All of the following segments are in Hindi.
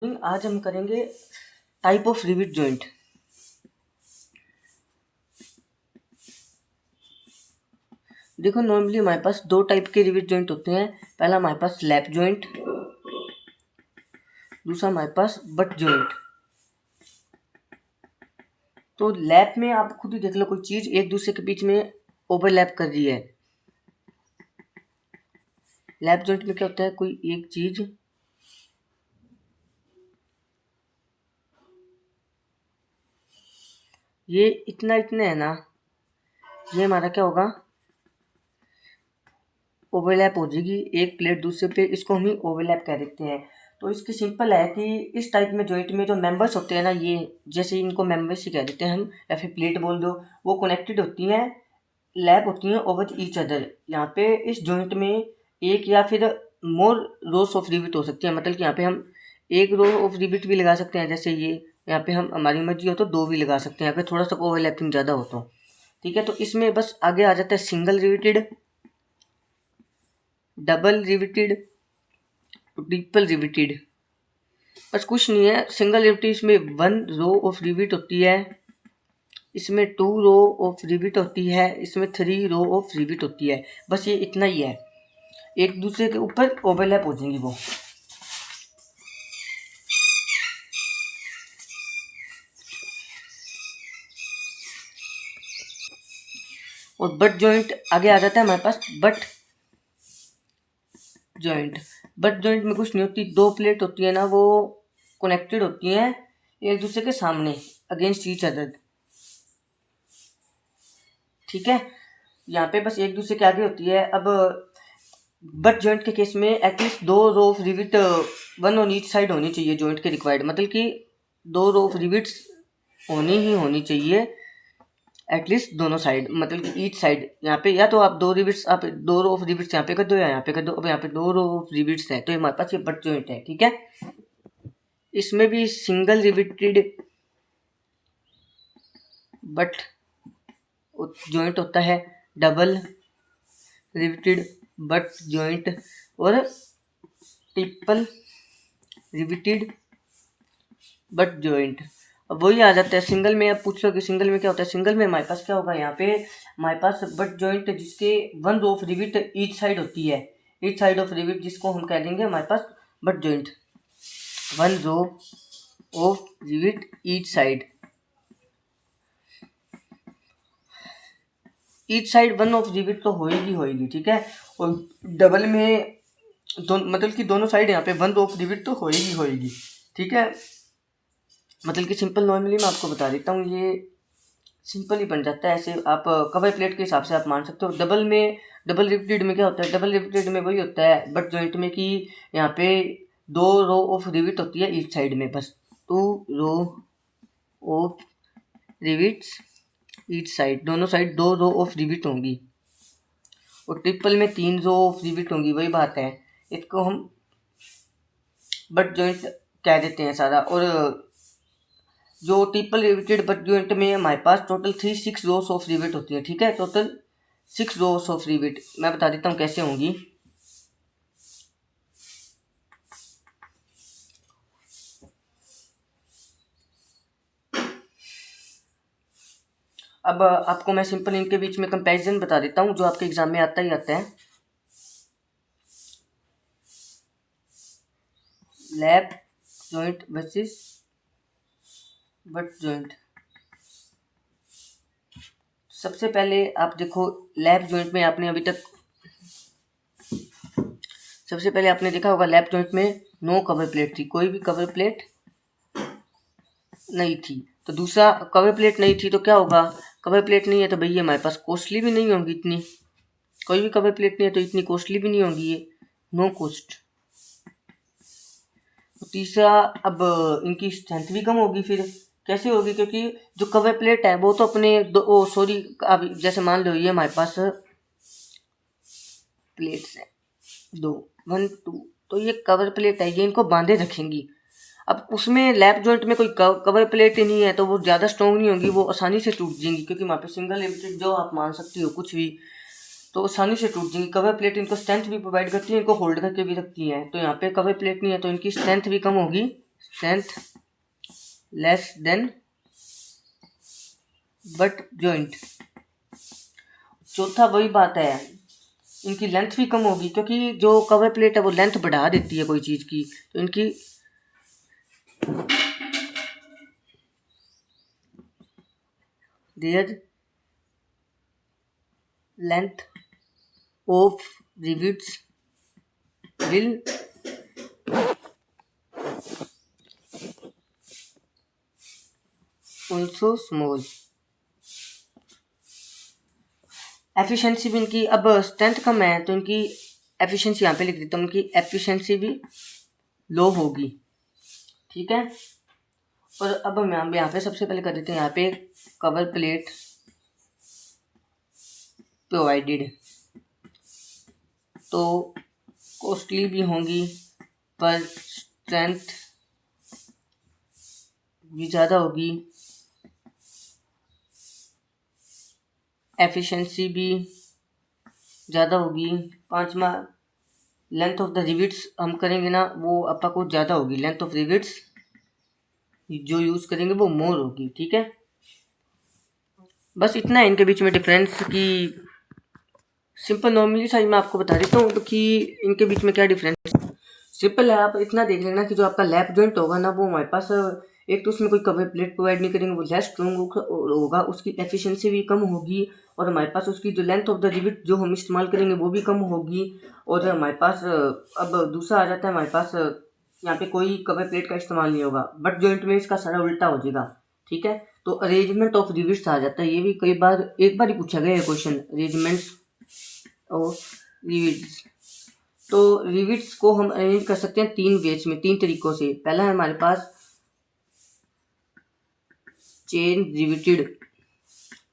आज हम करेंगे टाइप ऑफ रिविट जॉइंट। देखो नॉर्मली हमारे पास दो टाइप के रिविट जॉइंट होते हैं। पहला हमारे पास लैप जॉइंट, दूसरा हमारे पास बट जॉइंट। तो लैप में आप खुद ही देख लो, कोई चीज एक दूसरे के बीच में ओवरलैप कर रही है। लैप जॉइंट में क्या होता है, कोई एक चीज ये इतना इतना है ना, ये हमारा क्या होगा, ओवरलैप हो जाएगी एक प्लेट दूसरे पे, इसको हम ही ओवरलैप कह देते हैं। तो इसकी सिंपल है कि इस टाइप में जॉइंट में जो मेंबर्स होते हैं ना, ये जैसे इनको मेंबर्स ही कह देते हैं हम, या फिर प्लेट बोल दो, वो कनेक्टेड होती हैं, लैप होती हैं ओवर ईच अदर। यहाँ पे इस जॉइंट में एक या फिर मोर रोज ऑफ रिविट हो सकती है, मतलब कि यहाँ पे हम एक रो ऑफ रिविट भी लगा सकते हैं, जैसे ये यहाँ पे हम हमारी मर्जी हो तो दो भी लगा सकते हैं अगर थोड़ा सा ओवरलैपिंग ज़्यादा हो तो। ठीक है, तो इसमें बस आगे आ जाता है single riveted, double riveted, triple riveted. बस कुछ नहीं है, सिंगल रिविटेड इसमें वन रो ऑफ रिविट होती है, इसमें टू रो ऑफ रिविट होती है, इसमें थ्री रो ऑफ रिविट होती है। बस ये इतना ही है, एक दूसरे के ऊपर ओवरलैप हो जाएंगी वो। और बट जॉइंट आगे आ जाता है हमारे पास, बट जॉइंट। बट जॉइंट में कुछ नहीं होती, दो प्लेट होती है ना, वो कनेक्टेड होती हैं एक दूसरे के सामने, अगेंस्ट ईच अदर। ठीक है, यहाँ पे बस एक दूसरे के आगे होती है। अब बट जॉइंट के केस में एटलीस्ट दो row of rivet one on each side होनी चाहिए जॉइंट के रिक्वायर्ड, मतलब कि दो रो ऑफ रिविट्स होनी ही होनी चाहिए एटलीस्ट दोनों साइड, मतलब कि ईच साइड। यहाँ पे या तो आप दो रिविट्स, आप दो रो ऑफ रिविट्स यहाँ पे कर दो या यहाँ पे कर दो। अब यहाँ पे दो रो ऑफ रिविट्स है तो हमारे पास ये बट जॉइंट है। ठीक है, इसमें भी सिंगल रिविटेड बट जॉइंट होता है, डबल रिविटेड बट जॉइंट और ट्रिपल रिविटेड बट जॉइंट। अब वही आ जाता है सिंगल में। अब पूछ लो कि सिंगल में क्या होता है, सिंगल में हमारे पास क्या होगा, यहाँ पे हमारे पास बट जॉइंट जिसके one row of rivet each side होती है, ईच साइड ऑफ रिविट, जिसको हम कह देंगे हमारे पास butt joint, one row of rivet each side, each side one of rivet तो होएगी होएगी। ठीक है, और डबल में मतलब कि दोनों साइड यहाँ पे वन रो ऑफ रिविट तो होएगी होएगी। ठीक है, मतलब कि सिंपल नॉर्मली मैं आपको बता देता हूँ, ये सिंपल ही बन जाता है ऐसे। आप कवर प्लेट के हिसाब से आप मान सकते हो। डबल में, डबल रिविटेड में क्या होता है, डबल रिविटेड में वही होता है बट जॉइंट में कि यहाँ पे दो रो ऑफ रिविट होती है ईच साइड में, बस two row of rivets each side, दोनों साइड दो रो ऑफ रिविट होंगी। और ट्रिपल में तीन रो ऑफ रिविट होंगी, वही बात है, इसको हम बट जॉइंट कह देते हैं सारा। और जो ट्रिपल रिविटेड बट जॉइंट में हमारे पास total six rows of rivet होती है। ठीक है, टोटल 6 रोस ऑफ रिविट। मैं बता देता हूँ कैसे होंगी। अब आपको मैं सिंपल इनके बीच में कंपैरिजन बता देता हूँ जो आपके एग्जाम में आता ही आता है। Lap joint versus butt joint. सबसे पहले आप देखो, लैप जॉइंट में आपने अभी तक सबसे पहले आपने देखा होगा लैप जॉइंट में नो कवर प्लेट थी, कोई भी कवर प्लेट नहीं थी। तो दूसरा कवर प्लेट नहीं थी तो क्या होगा, कवर प्लेट नहीं है तो भैया हमारे पास कॉस्टली भी नहीं होगी इतनी, कोई भी कवर प्लेट नहीं है तो इतनी कॉस्टली भी नहीं होगी, ये नो कॉस्ट। तो तीसरा, अब इनकी स्ट्रेंथ भी कम होगी। फिर कैसे होगी, क्योंकि जो कवर प्लेट है वो तो अपने दो सॉरी, अब जैसे मान लो ये हमारे पास प्लेट्स हैं दो, वन टू, तो ये कवर प्लेट है, ये इनको बांधे रखेंगी। अब उसमें लैप जॉइंट में कोई कवर प्लेट ही नहीं है तो वो ज़्यादा स्ट्रॉन्ग नहीं होगी, वो आसानी से टूट जाएंगी, क्योंकि वहाँ पे सिंगल लिमिटेड जो आप मान सकती हो कुछ भी, तो आसानी से टूट जाएंगी। कवर प्लेट इनको स्ट्रेंथ भी प्रोवाइड करती है, इनको होल्ड करके भी रखती है। तो यहाँ पे कवर प्लेट नहीं है तो इनकी स्ट्रेंथ भी कम होगी, strength less than butt joint. चौथा वही बात है, इनकी लेंथ भी कम होगी, क्योंकि जो कवर प्लेट है वो लेंथ बढ़ा देती है कोई चीज़ की, तो इनकी there length of rivets will also small. Efficiency भी इनकी, अब स्ट्रेंथ कम है तो इनकी एफिशिएंसी यहाँ पे लिख देता हूँ, इनकी एफिशिएंसी भी लो होगी, ठीक है। और अब हम यहाँ पे सबसे पहले कर देते हैं यहाँ पे कवर प्लेट प्रोवाइडेड, तो कॉस्टली भी होंगी पर स्ट्रेंथ भी ज़्यादा होगी, एफिशिएंसी भी ज़्यादा होगी। पांचवा, लेंथ ऑफ द रिविट्स हम करेंगे ना वो अपना कुछ ज़्यादा होगी, लेंथ ऑफ रिविट्स जो यूज़ करेंगे वो मोर होगी, ठीक है। बस इतना है इनके बीच में डिफरेंस की सिंपल नॉर्मली साइज मैं आपको बता देता हूँ कि इनके बीच में क्या डिफरेंस। सिंपल है, आप इतना देख लेना कि जो आपका लैप जॉइंट होगा ना वो हमारे पास एक तो उसमें कोई कवर प्लेट प्रोवाइड नहीं करेंगे, वो लेस स्ट्रॉन्ग होगा, उसकी एफिशिएंसी भी कम होगी, और हमारे पास उसकी जो लेंथ ऑफ द रिविट जो हम इस्तेमाल करेंगे वो भी कम होगी। और हमारे पास अब दूसरा आ जाता है, हमारे पास यहाँ पे कोई कवर प्लेट का इस्तेमाल नहीं होगा, बट जॉइंट में इसका सारा उल्टा हो जाएगा, ठीक है। तो अरेंजमेंट ऑफ रिविट्स आ जाता है, ये भी कई बार एक बार ही पूछा गया है क्वेश्चन, अरेंजमेंट ऑफ रिविट्स। तो रिविट्स को हम अरेंज कर सकते हैं तीन वेज में, तीन तरीकों से। पहला है हमारे पास चेन रिविटेड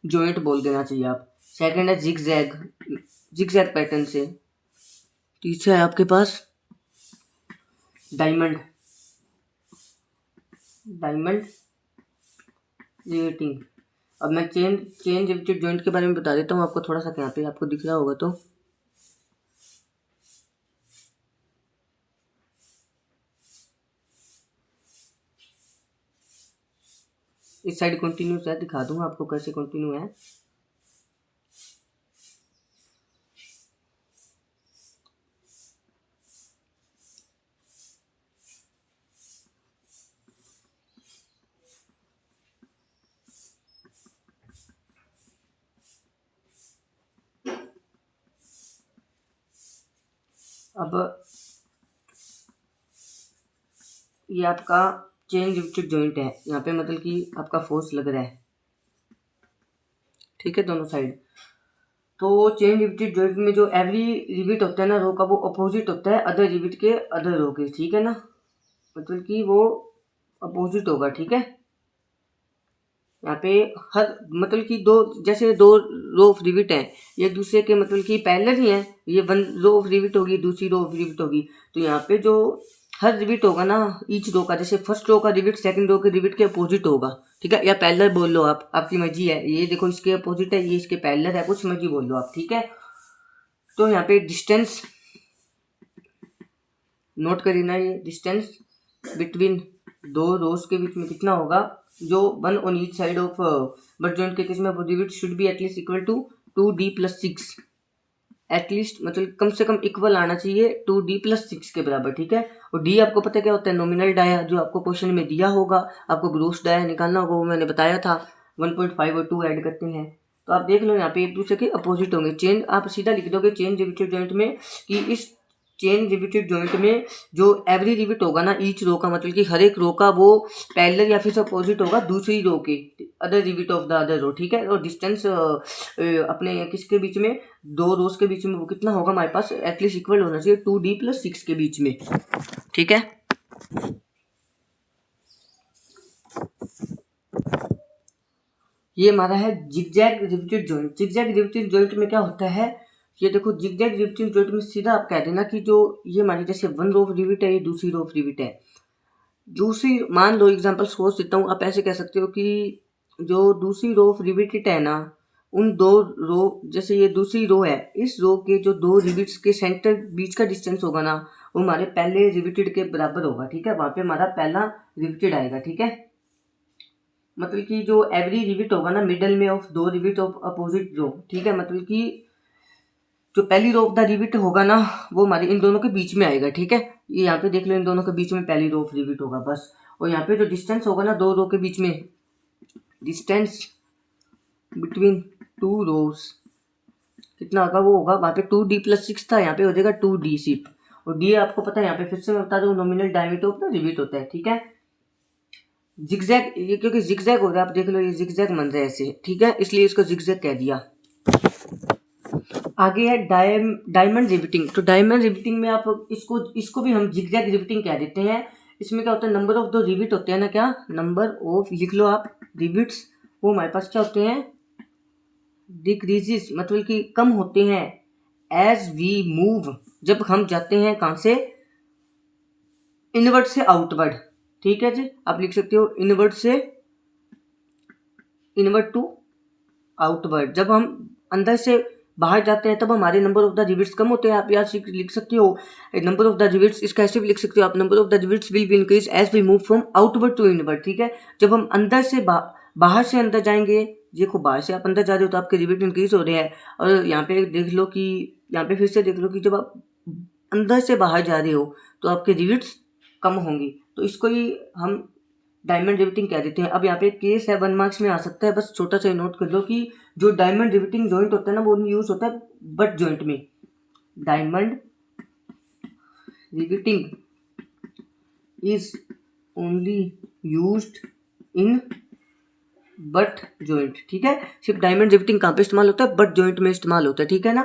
जॉइंट बोल देना चाहिए आप। सेकंड है जिगजैग पैटर्न से। तीसरा है आपके पास डायमंड रिवेटिंग। अब मैं चेन रिविटेड जॉइंट के बारे में बता देता हूँ आपको थोड़ा सा, यहाँ पे आपको दिख रहा होगा तो इस साइड कंटिन्यूस है, दिखा दूंगा आपको कैसे कंटिन्यू है। अब ये आपका चेन रिविटेड जॉइंट है, यहाँ पे मतलब कि आपका फोर्स लग रहा है, ठीक है, दोनों साइड। तो चेन रिविटेड जॉइंट में जो एवरी रिविट होता है ना रो का, वो अपोजिट होता है अदर रिविट के अदर रो के, ठीक है ना, मतलब कि वो अपोजिट होगा, ठीक है। यहाँ पे हर मतलब कि जैसे दो रो ऑफ रिविट हैं, एक दूसरे के मतलब कि पैरेलल ही हैं, ये वन रो ऑफ रिविट होगी, दूसरी रो ऑफ रिविट होगी, तो यहाँ पे जो हर रिविट होगा ना ईच रो का, जैसे फर्स्ट रो का रिविट सेकंड रो के रिविट के अपोजिट होगा, ठीक है, या पैरेलल बोल लो आप, आपकी मर्जी है। ये देखो इसके अपोजिट है, ये इसके पैरेलल है, कुछ मर्जी बोल लो आप, ठीक है। तो यहाँ पे डिस्टेंस नोट करीना, ये डिस्टेंस बिटवीन दो रोज के बीच में कितना होगा, जो one on each side of butt joint के केस में rivet should be at least equal to 2d+6, at least मतलब कम से कम इक्वल आना चाहिए 2d+6 के बराबर, ठीक है। और डी आपको पता क्या होता है, नॉमिनल डाया, जो आपको क्वेश्चन में दिया होगा, आपको ग्रोस डाया निकालना होगा, वो मैंने बताया था 1.5 और 2 ऐड करते हैं, तो आप देख लो यहाँ पे एक दूसरे के अपोजिट होंगे। चेन आप सीधा लिख दोगे चेन रिविटेड जॉइंट में कि इस चेन रिविटेड जॉइंट में जो एवरी रिविट होगा ना ईच रो का, मतलब कि हर एक रो का वो पैरेलल या फिर अपोजिट होगा दूसरी रो के other rivet of the other row, ठीक है। और डिस्टेंस अपने किसके बीच में, दो रोज के बीच में वो कितना होगा हमारे पास, एटलीस्ट इक्वल होना चाहिए 2d+6 के बीच में, ठीक है। ये हमारा है zigzag riveted joint. Zigzag riveted joint में क्या होता है, ये देखो जिगजैग रिविटेड जॉइंट में सीधा आप कह देना कि जो ये हमारी जैसे वन रो ऑफ रिविट है, ये दूसरी रो ऑफ रिविट है, दूसरी मान लो एग्जांपल सोच देता हूँ, आप ऐसे कह सकते हो कि जो दूसरी रो ऑफ रिविटेड है ना, उन दो रो, जैसे ये दूसरी रो है, इस रो के जो दो रिविट्स के सेंटर बीच का डिस्टेंस होगा ना, वो हमारे पहले रिविटेड के बराबर होगा, ठीक है। वहाँ पे हमारा पहला रिविटेड आएगा, ठीक है। मतलब कि जो एवरी रिविट होगा ना मिडल में ऑफ दो रिविट ऑफ अपोजिट रो, ठीक है। मतलब कि जो पहली रो ऑफ द रिविट होगा ना वो हमारे इन दोनों के बीच में आएगा, ठीक है। ये यहाँ पे देख लो, इन दोनों के बीच में पहली रो ऑफ रिविट होगा बस। और यहाँ पे जो डिस्टेंस होगा ना दो रो के बीच में, डिस्टेंस बिटवीन टू रोज कितना होगा, वो होगा वहाँ पे 2d+6 था, यहाँ पे हो जाएगा 2d सिर्फ। और डी आपको पता है, यहाँ पे फिर से मैं बता दूँ, nominal diameter of the rivet होता है, ठीक है। जिगजैग, ये क्योंकि जिगजैग हो रहा है, आप देख लो ये जिगजैग बन रहा है ऐसे, ठीक है, इसलिए इसको जिगजैग कह दिया। आगे है डायमंड रिविटिंग। तो डायमंड रिविटिंग में आप इसको भी हम जिगजैग रिविटिंग कह देते हैं। इसमें क्या होता है, नंबर ऑफ द रिविट होते हैं ना, क्या नंबर ऑफ, लिख लो आप, रिविट्स वो हमारे पास क्या होते हैं, डिक्रीजेस, मतलब कि कम होते हैं एज वी मूव, जब हम जाते हैं कहाँ से, इनवर्ड से आउटवर्ड, ठीक है जी। आप लिख सकते हो इनवर्ड से इनवर्ड टू आउटवर्ड, जब हम अंदर से बाहर जाते हैं तब हमारे नंबर ऑफ द रिविट्स कम होते हैं। आप यहाँ लिख सकते हो नंबर ऑफ द रिविट्स, इसका ऐसे भी लिख सकते हो आप, number of the rivets will be increase as we move from outward to inward, ठीक है। जब हम अंदर से बाहर से अंदर जाएंगे, देखो बाहर से आप अंदर जा रहे हो तो आपके रिविट इंक्रीज हो रहे हैं। और यहाँ पे देख लो कि, यहाँ पे फिर से देख लो कि जब आप अंदर से बाहर जा रहे हो तो आपके रिविट्स कम होंगी। तो इसको ही हम डायमंड रिविटिंग कह देते हैं। अब यहाँ पे केस है 1 मार्क्स में आ सकता है, बस छोटा सा नोट कर लो कि जो डायमंड रिविटिंग जॉइंट होता है ना वो यूज होता है बट जॉइंट में। Diamond riveting is only used in butt joint, ठीक है। सिर्फ डायमंड रिविटिंग कहाँ पे इस्तेमाल होता है, बट जॉइंट में इस्तेमाल होता है, ठीक है ना।